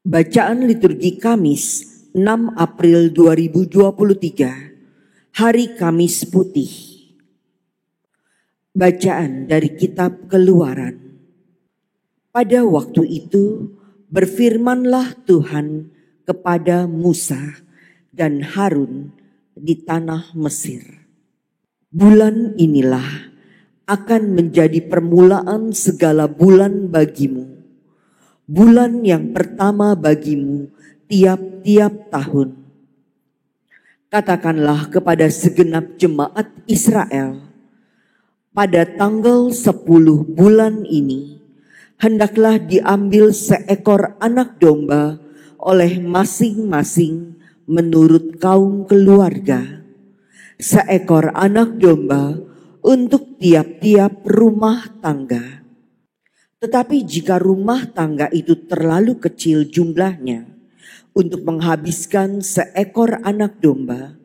Bacaan liturgi Kamis 6 April 2023, Hari Kamis Putih. Bacaan dari Kitab Keluaran. Pada waktu itu berfirmanlah Tuhan kepada Musa dan Harun di tanah Mesir. Bulan inilah akan menjadi permulaan segala bulan bagimu. Bulan yang pertama bagimu tiap-tiap tahun. Katakanlah kepada segenap jemaat Israel, pada tanggal 10 bulan ini, hendaklah diambil seekor anak domba oleh masing-masing menurut kaum keluarga. Seekor anak domba untuk tiap-tiap rumah tangga. Tetapi jika rumah tangga itu terlalu kecil jumlahnya untuk menghabiskan seekor anak domba,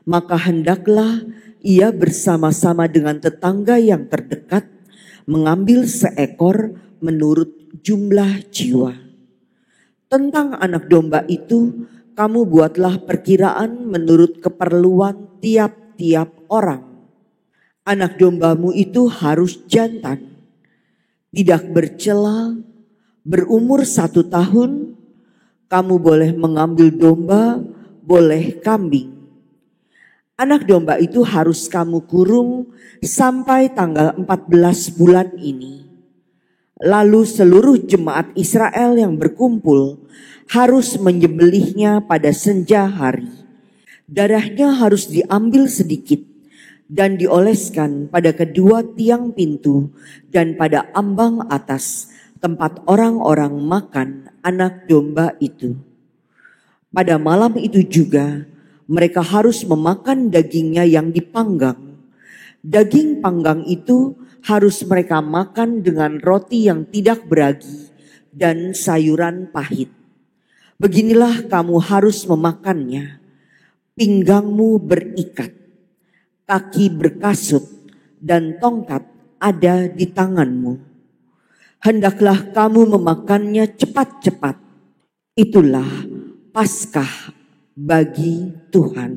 maka hendaklah ia bersama-sama dengan tetangga yang terdekat mengambil seekor menurut jumlah jiwa. Tentang anak domba itu, kamu buatlah perkiraan menurut keperluan tiap-tiap orang. Anak dombamu itu harus jantan, tidak bercela, berumur 1 tahun. Kamu boleh mengambil domba, boleh kambing. Anak domba itu harus kamu kurung sampai tanggal 14 bulan ini. Lalu seluruh jemaat Israel yang berkumpul harus menyembelihnya pada senja hari. Darahnya harus diambil sedikit dan dioleskan pada kedua tiang pintu dan pada ambang atas tempat orang-orang makan anak domba itu. Pada malam itu juga mereka harus memakan dagingnya yang dipanggang. Daging panggang itu harus mereka makan dengan roti yang tidak beragi dan sayuran pahit. Beginilah kamu harus memakannya. Pinggangmu berikat, kaki berkasut, dan tongkat ada di tanganmu. Hendaklah kamu memakannya cepat-cepat. Itulah Paskah bagi Tuhan.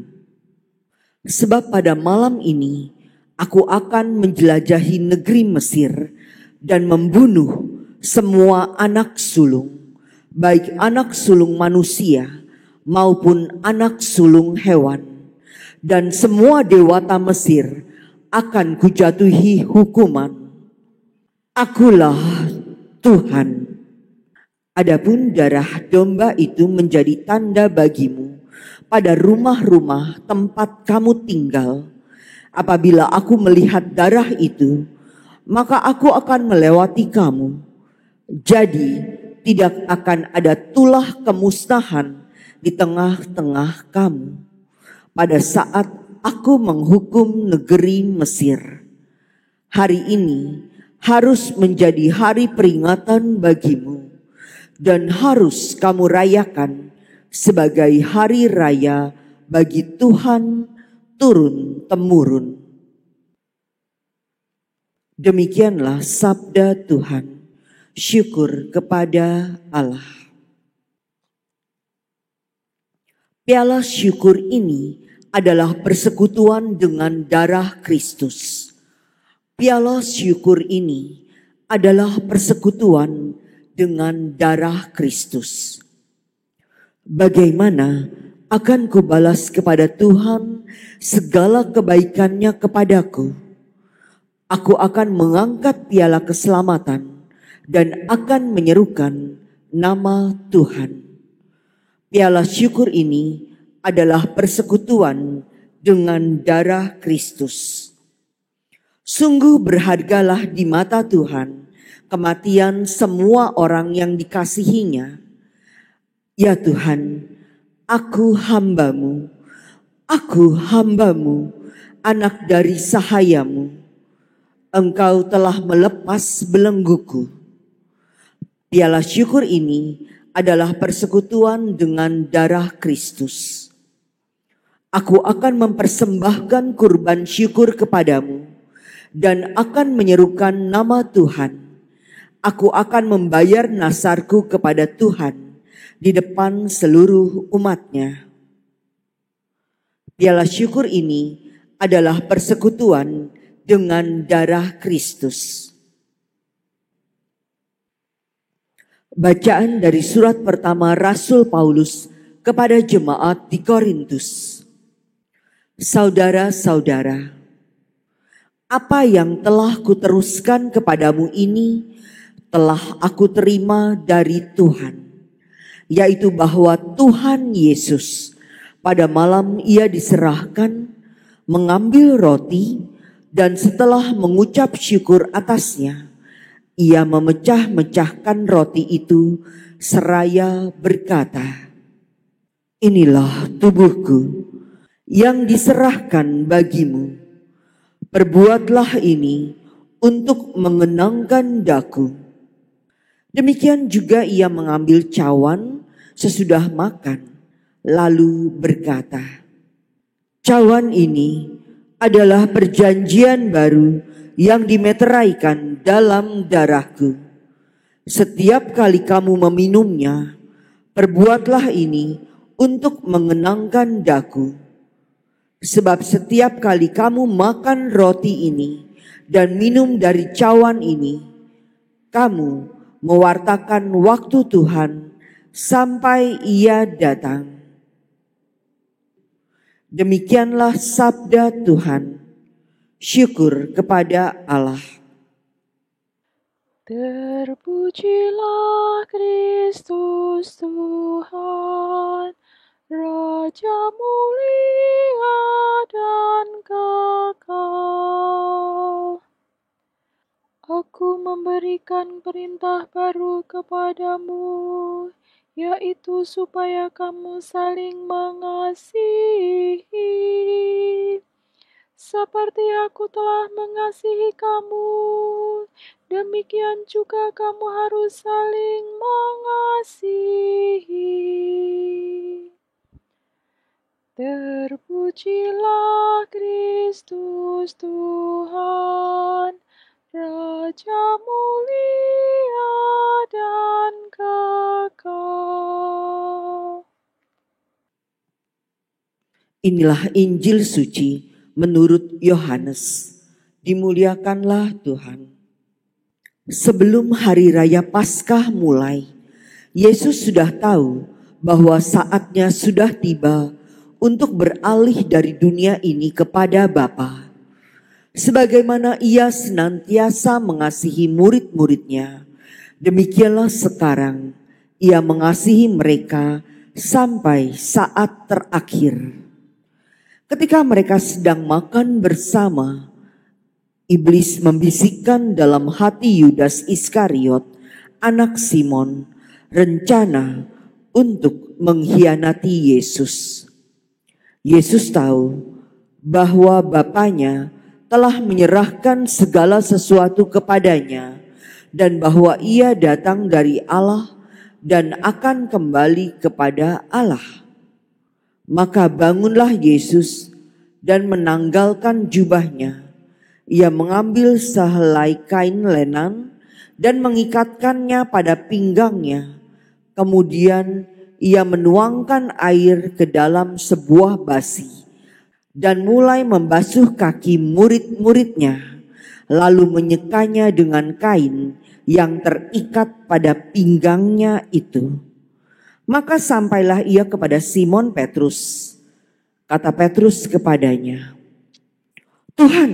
Sebab pada malam ini aku akan menjelajahi negeri Mesir dan membunuh semua anak sulung, baik anak sulung manusia maupun anak sulung hewan. Dan semua dewata Mesir akan kujatuhi hukuman. Akulah Tuhan. Adapun darah domba itu menjadi tanda bagimu pada rumah-rumah tempat kamu tinggal. Apabila aku melihat darah itu, maka aku akan melewati kamu. Jadi tidak akan ada tulah kemusnahan di tengah-tengah kamu pada saat aku menghukum negeri Mesir. Hari ini harus menjadi hari peringatan bagimu dan harus kamu rayakan sebagai hari raya bagi Tuhan turun-temurun. Demikianlah sabda Tuhan. Syukur kepada Allah. Piala syukur ini adalah persekutuan dengan darah Kristus. Piala syukur ini adalah persekutuan dengan darah Kristus. Bagaimana akan kubalas kepada Tuhan segala kebaikannya kepadaku? Aku akan mengangkat piala keselamatan dan akan menyerukan nama Tuhan. Piala syukur ini adalah persekutuan dengan darah Kristus. Sungguh berhargalah di mata Tuhan kematian semua orang yang dikasihinya. Ya Tuhan, aku hambamu, anak dari sahayamu. Engkau telah melepas belengguku. Piala syukur ini adalah persekutuan dengan darah Kristus. Aku akan mempersembahkan kurban syukur kepadamu dan akan menyerukan nama Tuhan. Aku akan membayar nasarku kepada Tuhan di depan seluruh umatnya. Piala syukur ini adalah persekutuan dengan darah Kristus. Bacaan dari surat pertama Rasul Paulus kepada jemaat di Korintus. Saudara-saudara, apa yang telah kuteruskan kepadamu ini telah aku terima dari Tuhan, yaitu bahwa Tuhan Yesus pada malam ia diserahkan, mengambil roti, dan setelah mengucap syukur atasnya, ia memecah-mecahkan roti itu seraya berkata, "Inilah tubuhku yang diserahkan bagimu. Perbuatlah ini untuk mengenangkan daku." Demikian juga ia mengambil cawan sesudah makan, lalu berkata, "Cawan ini adalah perjanjian baru yang dimeteraikan dalam darahku. Setiap kali kamu meminumnya, perbuatlah ini untuk mengenangkan daku. Sebab setiap kali kamu makan roti ini dan minum dari cawan ini, kamu mewartakan waktu Tuhan sampai ia datang." Demikianlah sabda Tuhan. Syukur kepada Allah. Terpujilah Kristus Tuhan, Raja mulia dan kekal. Aku memberikan perintah baru kepadamu, yaitu supaya kamu saling mengasihi. Seperti aku telah mengasihi kamu, demikian juga kamu harus saling mengasihi. Terpujilah Kristus Tuhan, Raja mulia dan kekal. Inilah Injil suci menurut Yohanes. Dimuliakanlah Tuhan. Sebelum hari raya Paskah mulai, Yesus sudah tahu bahwa saatnya sudah tiba untuk beralih dari dunia ini kepada Bapa. Sebagaimana ia senantiasa mengasihi murid-muridnya, demikianlah sekarang ia mengasihi mereka sampai saat terakhir. Ketika mereka sedang makan bersama, iblis membisikkan dalam hati Yudas Iskariot, anak Simon, rencana untuk mengkhianati Yesus. Yesus tahu bahwa Bapanya telah menyerahkan segala sesuatu kepadanya dan bahwa ia datang dari Allah dan akan kembali kepada Allah. Maka bangunlah Yesus dan menanggalkan jubahnya. Ia mengambil sehelai kain lenan dan mengikatkannya pada pinggangnya. Kemudian ia menuangkan air ke dalam sebuah basi dan mulai membasuh kaki murid-muridnya, lalu menyekanya dengan kain yang terikat pada pinggangnya itu. Maka sampailah ia kepada Simon Petrus. Kata Petrus kepadanya, "Tuhan,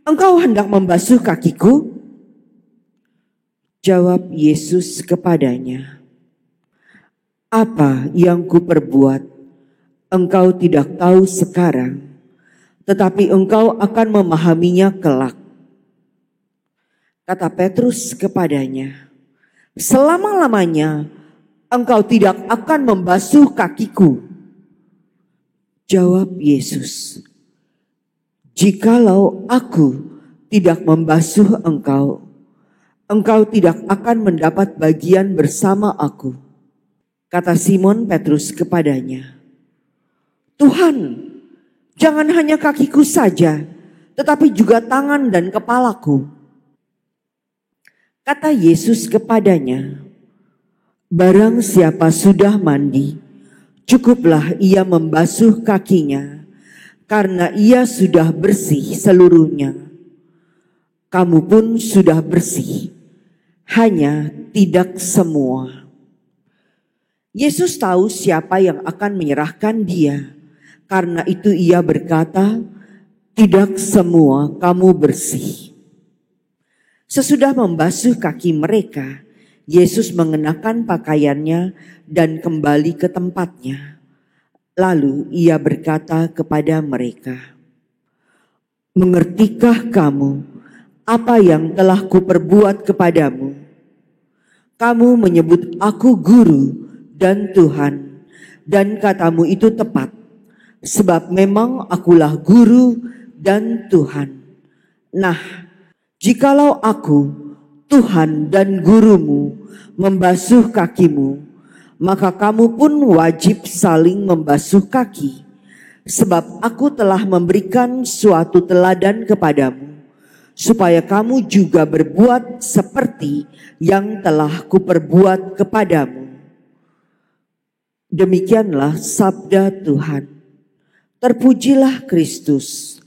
Engkau hendak membasuh kakiku?" Jawab Yesus kepadanya, "Apa yang kuperbuat, engkau tidak tahu sekarang, tetapi engkau akan memahaminya kelak." Kata Petrus kepadanya, "Selama-lamanya engkau tidak akan membasuh kakiku." Jawab Yesus, "Jikalau aku tidak membasuh engkau, engkau tidak akan mendapat bagian bersama aku." Kata Simon Petrus kepadanya, "Tuhan, jangan hanya kakiku saja, tetapi juga tangan dan kepalaku." Kata Yesus kepadanya, Barang siapa sudah mandi, cukuplah ia membasuh kakinya, karena ia sudah bersih seluruhnya. Kamu pun sudah bersih, hanya tidak semua. Yesus tahu siapa yang akan menyerahkan dia. Karena itu ia berkata, tidak semua kamu bersih. Sesudah membasuh kaki mereka, Yesus mengenakan pakaiannya dan kembali ke tempatnya. Lalu ia berkata kepada mereka, mengertikah kamu apa yang telah kuperbuat kepadamu? Kamu menyebut aku guru dan Tuhan, dan katamu itu tepat, sebab memang akulah guru dan Tuhan. Nah, jikalau aku, Tuhan dan gurumu, membasuh kakimu, maka kamu pun wajib saling membasuh kaki. Sebab aku telah memberikan suatu teladan kepadamu, supaya kamu juga berbuat seperti yang telah kuperbuat kepadamu. Demikianlah sabda Tuhan. Terpujilah Kristus.